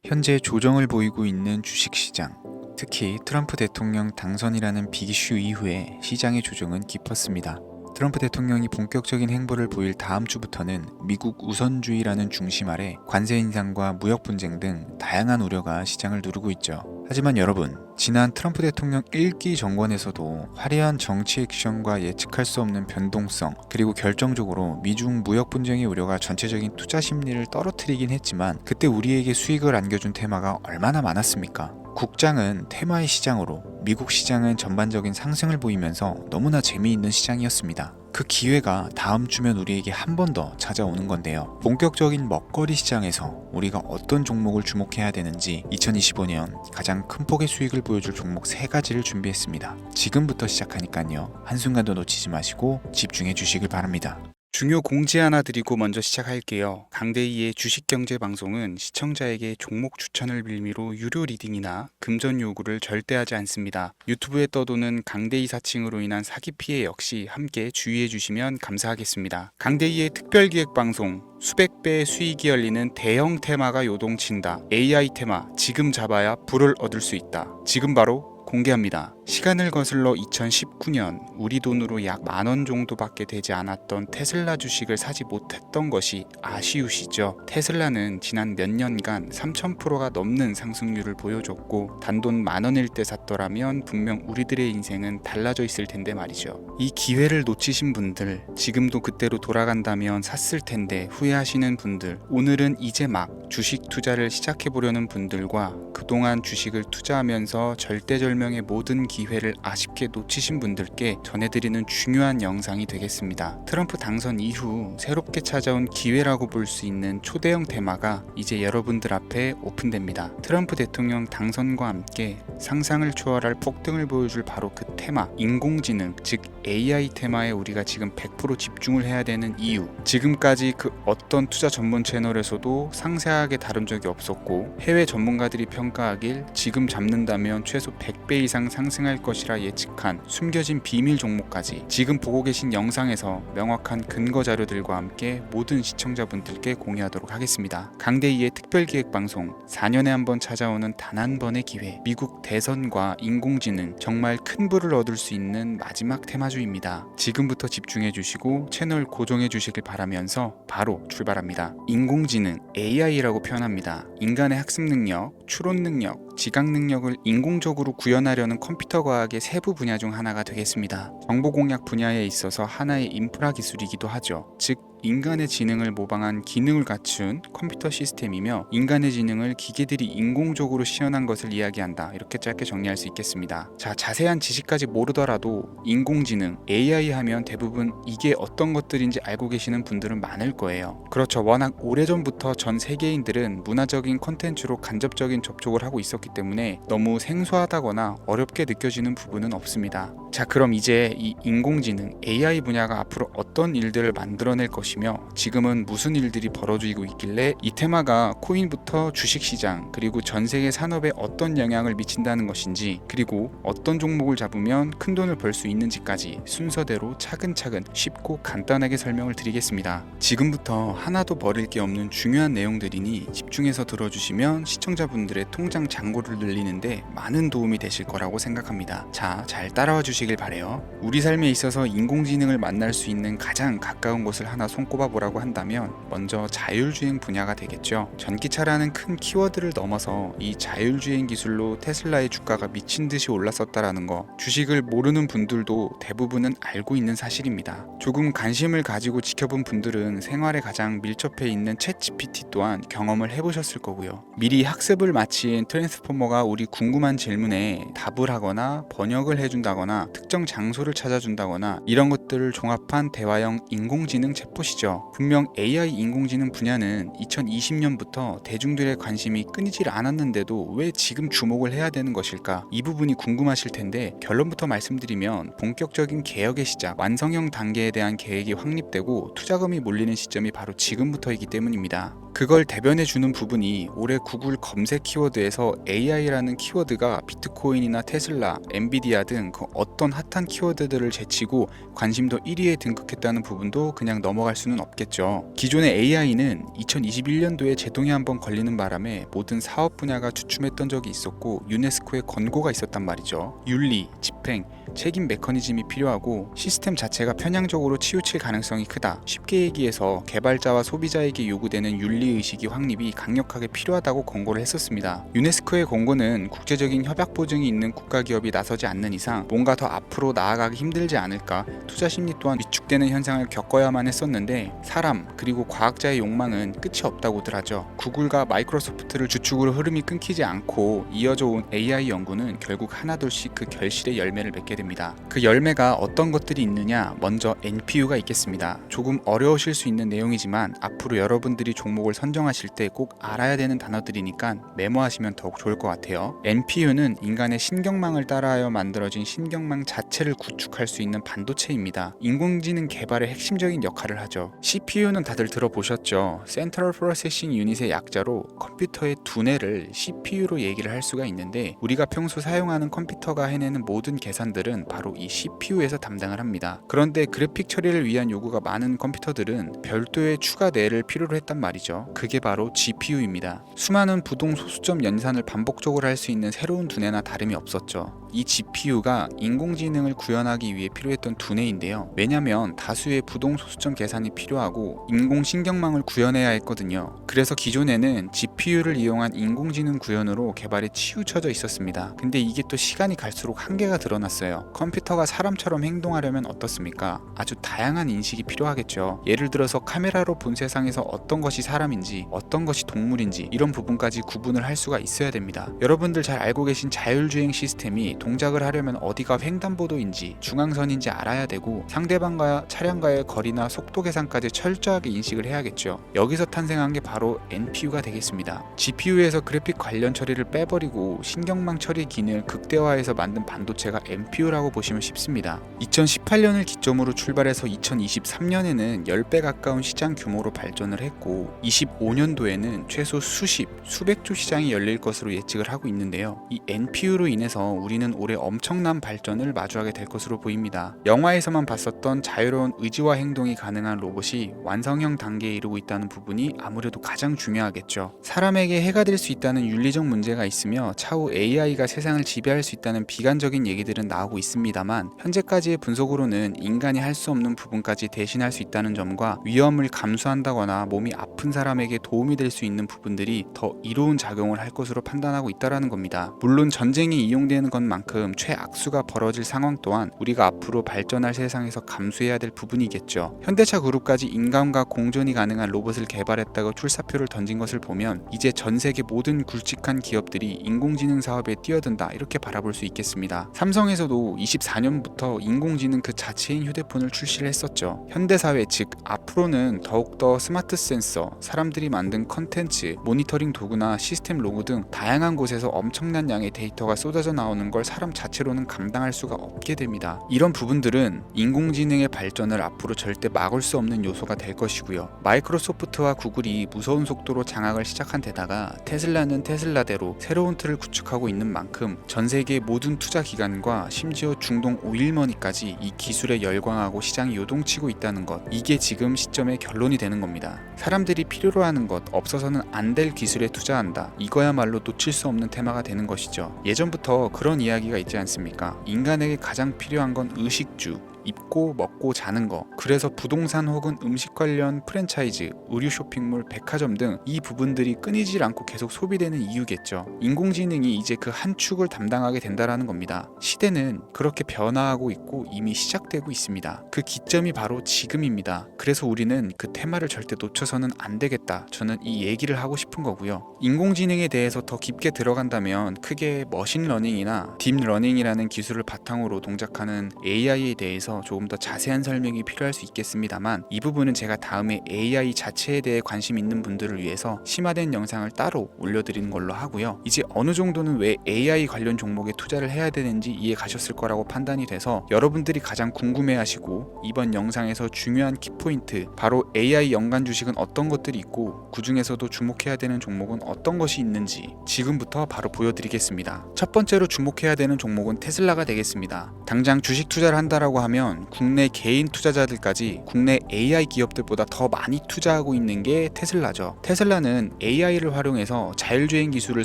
현재 조정을 보이고 있는 주식시장, 특히 트럼프 대통령 당선이라는 빅이슈 이후에 시장의 조정은 깊었습니다. 트럼프 대통령이 본격적인 행보를 보일 다음 주부터는 미국 우선주의라는 중심 아래 관세 인상과 무역 분쟁 등 다양한 우려가 시장을 누르고 있죠. 하지만 여러분, 지난 트럼프 대통령 1기 정권에서도 화려한 정치 액션과 예측할 수 없는 변동성, 그리고 결정적으로 미중 무역 분쟁의 우려가 전체적인 투자 심리를 떨어뜨리긴 했지만 그때 우리에게 수익을 안겨준 테마가 얼마나 많았습니까? 국장은 테마의 시장으로, 미국 시장은 전반적인 상승을 보이면서 너무나 재미있는 시장이었습니다. 그 기회가 다음 주면 우리에게 한 번 더 찾아오는 건데요. 본격적인 먹거리 시장에서 우리가 어떤 종목을 주목해야 되는지 2025년 가장 큰 폭의 수익을 보여줄 종목 3가지를 준비했습니다. 지금부터 시작하니까요. 한순간도 놓치지 마시고 집중해 주시길 바랍니다. 중요 공지 하나 드리고 먼저 시작할게요. 강대희의 주식경제 방송은 시청자에게 종목 추천을 빌미로 유료 리딩이나 금전 요구를 절대 하지 않습니다. 유튜브에 떠도는 강대희 사칭으로 인한 사기 피해 역시 함께 주의해 주시면 감사하겠습니다. 강대희의 특별기획 방송, 수백 배의 수익이 열리는 대형 테마가 요동친다. AI 테마, 지금 잡아야 불을 얻을 수 있다. 지금 바로 공개합니다. 시간을 거슬러 2019년 우리 돈으로 약 10,000원 정도밖에 되지 않았던 테슬라 주식을 사지 못했던 것이 아쉬우시죠? 테슬라는 지난 몇 년간 3000%가 넘는 상승률을 보여줬고 단돈 10,000원일 때 샀더라면 분명 우리들의 인생은 달라져 있을 텐데 말이죠. 이 기회를 놓치신 분들, 지금도 그때로 돌아간다면 샀을 텐데 후회하시는 분들, 오늘은 이제 막 주식 투자를 시작해보려는 분들과 그동안 주식을 투자하면서 절대절명의 모든 기회를 아쉽게 놓치신 분들께 전해드리는 중요한 영상이 되겠습니다. 트럼프 당선 이후 새롭게 찾아온 기회라고 볼 수 있는 초대형 테마가 이제 여러분들 앞에 오픈됩니다. 트럼프 대통령 당선과 함께 상상을 초월할 폭등을 보여줄 바로 그 테마, 인공지능, 즉 AI 테마에 우리가 지금 100% 집중을 해야 되는 이유, 지금까지 그 어떤 투자 전문 채널에서도 상세하게 다룬 적이 없었고 해외 전문가들이 평가하길 지금 잡는다면 최소 100배 이상 상승할 것이라 예측한 숨겨진 비밀 종목까지 지금 보고 계신 영상에서 명확한 근거 자료들과 함께 모든 시청자분들께 공유하도록 하겠습니다. 강대희의 특별기획방송, 4년에 한 번 찾아오는 단 한 번의 기회, 미국 대선과 인공지능, 정말 큰 부를 얻을 수 있는 마지막 테마주입니다. 지금부터 집중해 주시고 채널 고정해 주시길 바라면서 바로 출발합니다. 인공지능, AI라고 표현합니다. 인간의 학습 능력, 추론 능력, 지각 능력을 인공적으로 구현하려는 컴퓨터 과학의 세부 분야 중 하나가 되겠습니다. 정보 공략 분야에 있어서 하나의 인프라 기술이기도 하죠. 즉 인간의 지능을 모방한 기능을 갖춘 컴퓨터 시스템이며 인간의 지능을 기계들이 인공적으로 시연한 것을 이야기한다. 이렇게 짧게 정리할 수 있겠습니다. 자, 자세한 지식까지 모르더라도 인공지능, AI 하면 대부분 이게 어떤 것들인지 알고 계시는 분들은 많을 거예요. 그렇죠. 워낙 오래전부터 전 세계인들은 문화적인 콘텐츠로 간접적인 접촉을 하고 있었기 때문에 너무 생소하다거나 어렵게 느껴지는 부분은 없습니다. 자, 그럼 이제 이 인공지능, AI 분야가 앞으로 어떤 일들을 만들어낼 것이며 지금은 무슨 일들이 벌어지고 있길래 이 테마가 코인부터 주식시장 그리고 전 세계 산업에 어떤 영향을 미친다는 것인지, 그리고 어떤 종목을 잡으면 큰 돈을 벌 수 있는지까지 순서대로 차근차근 쉽고 간단하게 설명을 드리겠습니다. 지금부터 하나도 버릴 게 없는 중요한 내용들이니 집중해서 들어주시면 시청자분들의 통장 잔고를 늘리는데 많은 도움이 되실 거라고 생각합니다. 자, 잘 따라와 주시길 바래요. 우리 삶에 있어서 인공지능을 만날 수 있는 가장 가까운 곳을 하나 손꼽아 보라고 한다면 먼저 자율주행 분야가 되겠죠. 전기차라는 큰 키워드를 넘어서 이 자율주행 기술로 테슬라의 주가가 미친 듯이 올랐었다라는 거, 주식을 모르는 분들도 대부분은 알고 있는 사실입니다. 조금 관심을 가지고 지켜본 분들은 생활에 가장 밀접해 있는 챗GPT 또한 경험을 해보셨을 거고요. 미리 학습을 마친 트랜스포머가 우리 궁금한 질문에 답을 하거나 번역을 해준다거나 특정 장소를 찾아준다거나 이런 것들을 종합한 대화형 인공지능 챗봇이죠. 분명 AI 인공지능 분야는 2020년부터 대중들의 관심이 끊이질 않았는데도 왜 지금 주목을 해야 되는 것일까? 이 부분이 궁금하실 텐데 결론부터 말씀드리면 본격적인 개혁의 시작, 완성형 단계에 대한 계획이 확립되고 투자금이 몰리는 시점이 바로 지금부터이기 때문입니다. 그걸 대변해주는 부분이 올해 구글 검색 키워드에서 AI라는 키워드가 비트코인이나 테슬라, 엔비디아 등 그 어떤 핫한 키워드들을 제치고 관심도 1위에 등극했다는 부분도 그냥 넘어갈 넘어갈 수는 없겠죠. 기존의 AI는 2021년도에 제동이 한번 걸리는 바람에 모든 사업 분야가 주춤했던 적이 있었고 유네스코의 권고가 있었단 말이죠. 윤리, 집행, 책임 메커니즘이 필요하고 시스템 자체가 편향적으로 치우칠 가능성이 크다. 쉽게 얘기해서 개발자와 소비자에게 요구되는 윤리의식이 확립이 강력하게 필요하다고 권고를 했었습니다. 유네스코의 권고는 국제적인 협약 보증이 있는 국가기업이 나서지 않는 이상 뭔가 더 앞으로 나아가기 힘들지 않을까, 투자 심리 또한 위축되는 현상을 겪어야만 했었는데 사람 그리고 과학자의 욕망은 끝이 없다고들 하죠. 구글과 마이크로소프트를 주축으로 흐름이 끊기지 않고 이어져 온 AI 연구는 결국 하나둘씩 그 결실의 열매를 맺게 됩니다. 그 열매가 어떤 것들이 있느냐, 먼저 NPU가 있겠습니다. 조금 어려우실 수 있는 내용이지만 앞으로 여러분들이 종목을 선정하실 때 꼭 알아야 되는 단어들이니까 메모하시면 더욱 좋을 것 같아요. NPU는 인간의 신경망을 따라하여 만들어진 신경망 자체를 구축할 수 있는 반도체입니다. 인공지능 개발의 핵심적인 역할을 하죠. CPU는 다들 들어보셨죠? Central Processing Unit의 약자로 컴퓨터의 두뇌를 CPU로 얘기를 할 수가 있는데 우리가 평소 사용하는 컴퓨터가 해내는 모든 계산들은 바로 이 CPU에서 담당을 합니다. 그런데 그래픽 처리를 위한 요구가 많은 컴퓨터들은 별도의 추가 뇌를 필요로 했단 말이죠. 그게 바로 GPU입니다. 수많은 부동 소수점 연산을 반복적으로 할 수 있는 새로운 두뇌나 다름이 없었죠. 이 GPU가 인공지능을 구현하기 위해 필요했던 두뇌인데요. 왜냐면 다수의 부동 소수점 계산이 필요하고 인공신경망을 구현해야 했거든요. 그래서 기존에는 GPU를 이용한 인공지능 구현으로 개발이 치우쳐져 있었습니다. 근데 이게 또 시간이 갈수록 한계가 드러났어요. 컴퓨터가 사람처럼 행동하려면 어떻습니까? 아주 다양한 인식이 필요하겠죠. 예를 들어서 카메라로 본 세상에서 어떤 것이 사람인지 어떤 것이 동물인지 이런 부분까지 구분을 할 수가 있어야 됩니다. 여러분들 잘 알고 계신 자율주행 시스템이 동작을 하려면 어디가 횡단보도인지 중앙선인지 알아야 되고 상대방과 차량과의 거리나 속도 계산까지 철저하게 인식을 해야겠죠. 여기서 탄생한 게 바로 NPU가 되겠습니다. GPU에서 그래픽 관련 처리를 빼버리고 신경망 처리 기능을 극대화해서 만든 반도체가 NPU라고 보시면 쉽습니다. 2018년을 기점으로 출발해서 2023년에는 10배 가까운 시장 규모로 발전을 했고 25년도에는 최소 수백조 시장이 열릴 것으로 예측을 하고 있는데요. 이 NPU로 인해서 우리는 올해 엄청난 발전을 마주하게 될 것으로 보입니다. 영화에서만 봤었던 자유로운 의지와 행동이 가능한 로봇이 완성형 단계에 이르고 있다는 부분이 아무래도 가장 중요하겠죠. 사람에게 해가 될 수 있다는 윤리적 문제가 있으며 차후 AI가 세상을 지배할 수 있다는 비관적인 얘기들은 나오고 있습니다만 현재까지의 분석으로는 인간이 할 수 없는 부분까지 대신할 수 있다는 점과 위험을 감수한다거나 몸이 아픈 사람에게 도움이 될 수 있는 부분들이 더 이로운 작용을 할 것으로 판단하고 있다는 겁니다. 물론 전쟁에 이용되는 것만큼 최악수가 벌어질 상황 또한 우리가 앞으로 발전할 세상에서 감수해야 될 부분이겠죠. 현대차 그룹까지 인간과 공존이 가능한 로봇을 개발했다고 출사표를 던진 것을 보면 이제 전 세계 모든 굵직한 기업들이 인공지능 사업에 뛰어든다 이렇게 바라볼 수 있겠습니다. 삼성에서도 24년부터 인공지능 그 자체인 휴대폰을 출시를 했었죠. 현대사회 즉 앞으로는 더욱더 스마트 센서, 사람들이 만든 컨텐츠, 모니터링 도구나 시스템 로그 등 다양한 곳에서 엄청난 양의 데이터가 쏟아져 나오는 걸 사람 자체로는 감당할 수가 없게 됩니다. 이런 부분들은 인공지능의 발전을 앞으로 절대 막을 수 없는 요소가 될 것이고요. 마이크로소프트와 구글이 무서운 속도로 장악을 시작한 데다가 테슬라는 테슬라대로 새로운 틀을 구축하고 있는 만큼 전 세계 모든 투자 기관과 심지어 중동 오일머니까지 이 기술에 열광하고 시장이 요동치고 있다는 것, 이게 지금 시점의 결론이 되는 겁니다. 사람들이 필요로 하는 것, 없어서는 안 될 기술에 투자한다. 이거야말로 놓칠 수 없는 테마가 되는 것이죠. 예전부터 그런 이야기가 있지 않습니까? 인간에게 가장 필요한 건 의식주, 입고 먹고 자는 거. 그래서 부동산 혹은 음식 관련 프랜차이즈, 의류 쇼핑몰, 백화점 등 이 부분들이 끊이질 않고 계속 소비되는 이유겠죠. 인공지능이 이제 그 한 축을 담당하게 된다라는 겁니다. 시대는 그렇게 변화하고 있고 이미 시작되고 있습니다. 그 기점이 바로 지금입니다. 그래서 우리는 그 테마를 절대 놓쳐서는 안 되겠다. 저는 이 얘기를 하고 싶은 거고요. 인공지능에 대해서 더 깊게 들어간다면 크게 머신러닝이나 딥러닝이라는 기술을 바탕으로 동작하는 AI에 대해서 조금 더 자세한 설명이 필요할 수 있겠습니다만 이 부분은 제가 다음에 AI 자체에 대해 관심 있는 분들을 위해서 심화된 영상을 따로 올려드리는 걸로 하고요. 이제 어느 정도는 왜 AI 관련 종목에 투자를 해야 되는지 이해 가셨을 거라고 판단이 돼서 여러분들이 가장 궁금해하시고 이번 영상에서 중요한 키포인트, 바로 AI 연관 주식은 어떤 것들이 있고 그 중에서도 주목해야 되는 종목은 어떤 것이 있는지 지금부터 바로 보여드리겠습니다. 첫 번째로 주목해야 되는 종목은 테슬라가 되겠습니다. 당장 주식 투자를 한다라고 하면 따지면 국내 개인 투자자들까지 국내 AI 기업들보다 더 많이 투자하고 있는 게 테슬라죠. 테슬라는 AI를 활용해서 자율주행 기술을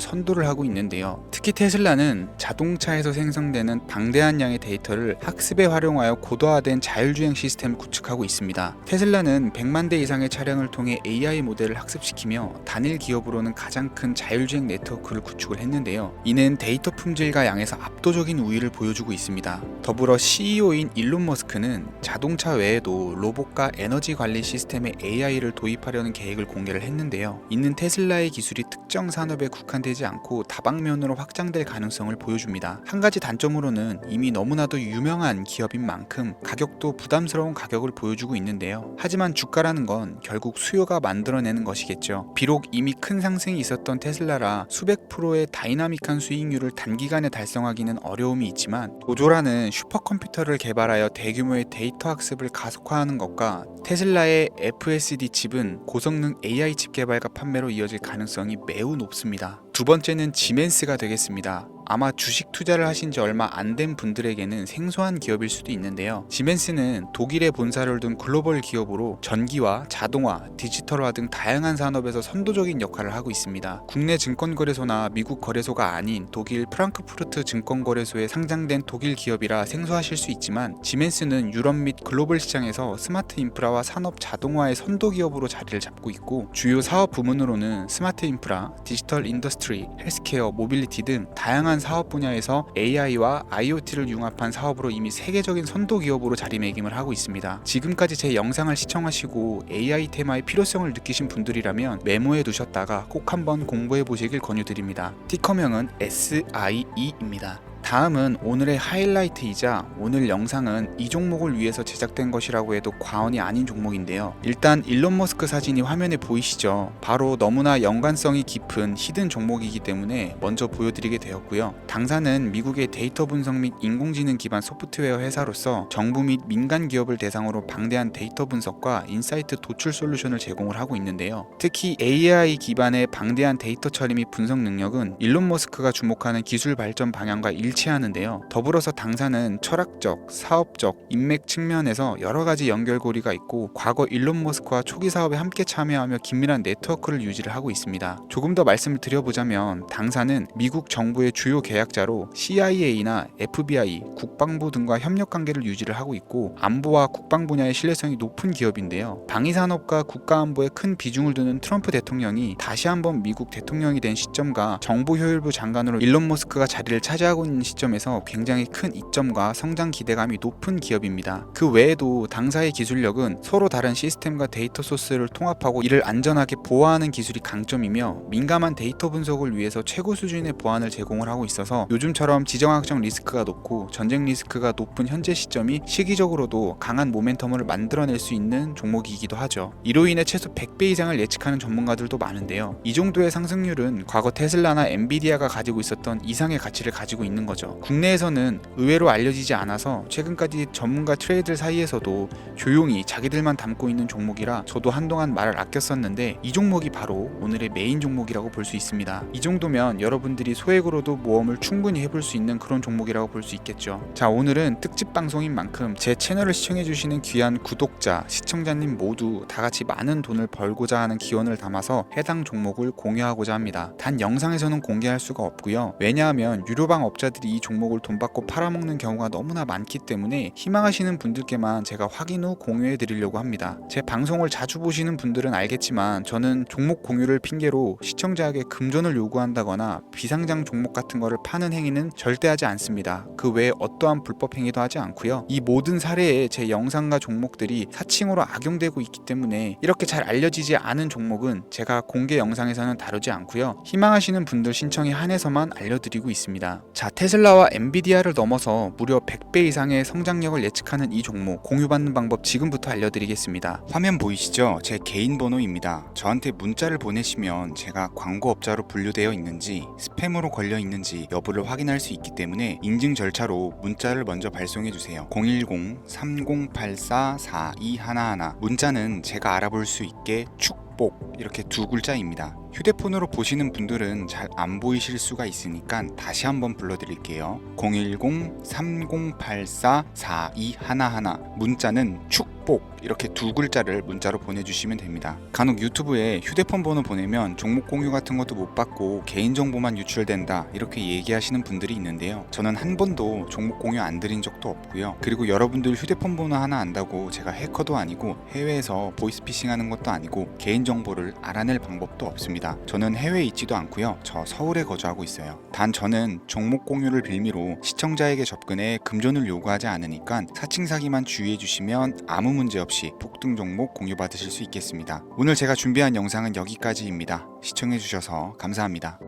선도를 하고 있는데요. 특히 테슬라는 자동차에서 생성되는 방대한 양의 데이터를 학습에 활용하여 고도화된 자율주행 시스템을 구축하고 있습니다. 테슬라는 100만 대 이상의 차량을 통해 AI 모델을 학습시키며 단일 기업으로는 가장 큰 자율주행 네트워크를 구축을 했는데요. 이는 데이터 품질과 양에서 압도적인 우위를 보여주고 있습니다. 더불어 CEO인 일론 머스크는 자동차 외에도 로봇과 에너지 관리 시스템에 AI를 도입하려는 계획을 공개를 했는데요. 이는 테슬라의 기술이 특정 산업에 국한되지 않고 다방면으로 확장될 가능성을 보여줍니다. 한 가지 단점으로는 이미 너무나도 유명한 기업인 만큼 가격도 부담스러운 가격을 보여주고 있는데요. 하지만 주가라는 건 결국 수요가 만들어내는 것이겠죠. 비록 이미 큰 상승이 있었던 테슬라라 수백 프로의 다이나믹한 수익률을 단기간에 달성하기는 어려움이 있지만 도조라는 슈퍼컴퓨터를 개발하여 대규모의 데이터 학습을 가속화하는 것과 테슬라의 FSD 칩은 고성능 AI 칩 개발과 판매로 이어질 가능성이 매우 높습니다. 두 번째는 지멘스가 되겠습니다. 아마 주식 투자를 하신 지 얼마 안 된 분들에게는 생소한 기업일 수도 있는데요. 지멘스는 독일에 본사를 둔 글로벌 기업으로 전기와 자동화, 디지털화 등 다양한 산업에서 선도적인 역할을 하고 있습니다. 국내 증권거래소나 미국 거래소가 아닌 독일 프랑크푸르트 증권거래소에 상장된 독일 기업이라 생소하실 수 있지만 지멘스는 유럽 및 글로벌 시장에서 스마트 인프라와 산업 자동화의 선도 기업으로 자리를 잡고 있고 주요 사업 부문으로는 스마트 인프라, 디지털 인더스트리, 헬스케어, 모빌리티 등 다양한 사업 분야에서 AI와 IoT를 융합한 사업으로 이미 세계적인 선도 기업으로 자리매김을 하고 있습니다. 지금까지 제 영상을 시청하시고 AI 테마의 필요성을 느끼신 분들이라면 메모해 두셨다가 꼭 한번 공부해 보시길 권유드립니다. 티커명은 SIE입니다. 다음은 오늘의 하이라이트이자 오늘 영상은 이 종목을 위해서 제작된 것이라고 해도 과언이 아닌 종목인데요. 일단 일론 머스크 사진이 화면에 보이시죠? 바로 너무나 연관성이 깊은 히든 종목이기 때문에 먼저 보여드리게 되었고요. 당사는 미국의 데이터 분석 및 인공지능 기반 소프트웨어 회사로서 정부 및 민간 기업을 대상으로 방대한 데이터 분석과 인사이트 도출 솔루션을 제공을 하고 있는데요. 특히 AI 기반의 방대한 데이터 처리 및 분석 능력은 일론 머스크가 주목하는 기술 발전 방향과 일치하는데요. 더불어서 당사는 철학적, 사업적, 인맥 측면에서 여러 가지 연결고리가 있고 과거 일론 머스크와 초기 사업에 함께 참여하며 긴밀한 네트워크를 유지를 하고 있습니다. 조금 더 말씀을 드려보자면 당사는 미국 정부의 주요 계약자로 CIA나 FBI, 국방부 등과 협력 관계를 유지를 하고 있고 안보와 국방 분야의 신뢰성이 높은 기업인데요. 방위산업과 국가안보에 큰 비중을 두는 트럼프 대통령이 다시 한번 미국 대통령이 된 시점과 정보효율부 장관으로 일론 머스크가 자리를 차지하고 있는 시점에서 굉장히 큰 이점과 성장 기대감이 높은 기업입니다. 그 외에도 당사의 기술력은 서로 다른 시스템과 데이터 소스를 통합하고 이를 안전하게 보호하는 기술이 강점이며 민감한 데이터 분석을 위해서 최고 수준의 보안을 제공을 하고 있어서 요즘처럼 지정학적 리스크가 높고 전쟁 리스크가 높은 현재 시점이 시기적으로도 강한 모멘텀을 만들어낼 수 있는 종목이기도 하죠. 이로 인해 최소 100배 이상을 예측하는 전문가들도 많은데요. 이 정도의 상승률은 과거 테슬라나 엔비디아가 가지고 있었던 이상의 가치를 가지고 있는 거죠. 국내에서는 의외로 알려지지 않아서 최근까지 전문가 트레이더 사이에서도 조용히 자기들만 담고 있는 종목이라 저도 한동안 말을 아꼈었는데 이 종목이 바로 오늘의 메인 종목이라고 볼 수 있습니다. 이 정도면 여러분들이 소액으로도 모험을 충분히 해볼 수 있는 그런 종목이라고 볼 수 있겠죠. 자, 오늘은 특집 방송인 만큼 제 채널을 시청해주시는 귀한 구독자, 시청자님 모두 다같이 많은 돈을 벌고자 하는 기원을 담아서 해당 종목을 공유하고자 합니다. 단 영상에서는 공개할 수가 없고요. 왜냐하면 유료방 업자들이 이 종목을 돈 받고 팔아먹는 경우가 너무나 많기 때문에 희망하시는 분들께만 제가 확인 후 공유해 드리려고 합니다. 제 방송을 자주 보시는 분들은 알겠지만 저는 종목 공유를 핑계로 시청자에게 금전을 요구한다거나 비상장 종목 같은 거를 파는 행위는 절대 하지 않습니다. 그 외에 어떠한 불법 행위도 하지 않고요. 이 모든 사례에 제 영상과 종목들이 사칭으로 악용되고 있기 때문에 이렇게 잘 알려지지 않은 종목은 제가 공개 영상에서는 다루지 않고요. 희망하시는 분들 신청에 한해서만 알려드리고 있습니다. 자, 테슬라와 엔비디아를 넘어서 무려 100배 이상의 성장력을 예측하는 이 종목 공유받는 방법 지금부터 알려드리겠습니다. 화면 보이시죠? 제 개인 번호입니다. 저한테 문자를 보내시면 제가 광고업자로 분류되어 있는지 스팸으로 걸려 있는지 여부를 확인할 수 있기 때문에 인증 절차로 문자를 먼저 발송해주세요. 010-3084-4211 문자는 제가 알아볼 수 있게 축복 이렇게 두 글자입니다. 휴대폰으로 보시는 분들은 잘 안 보이실 수가 있으니까 다시 한번 불러드릴게요. 010-3084-4211 문자는 축복 이렇게 두 글자를 문자로 보내주시면 됩니다. 간혹 유튜브에 휴대폰 번호 보내면 종목 공유 같은 것도 못 받고 개인정보만 유출된다 이렇게 얘기하시는 분들이 있는데요. 저는 한 번도 종목 공유 안 드린 적도 없고요. 그리고 여러분들 휴대폰 번호 하나 안다고 제가 해커도 아니고 해외에서 보이스피싱 하는 것도 아니고 개인정보를 알아낼 방법도 없습니다. 저는 해외에 있지도 않고요. 저 서울에 거주하고 있어요. 단 저는 종목 공유를 빌미로 시청자에게 접근해 금전을 요구하지 않으니까 사칭 사기만 주의해 주시면 아무 문제 없이 폭등 종목 공유 받으실 수 있겠습니다. 오늘 제가 준비한 영상은 여기까지입니다. 시청해 주셔서 감사합니다.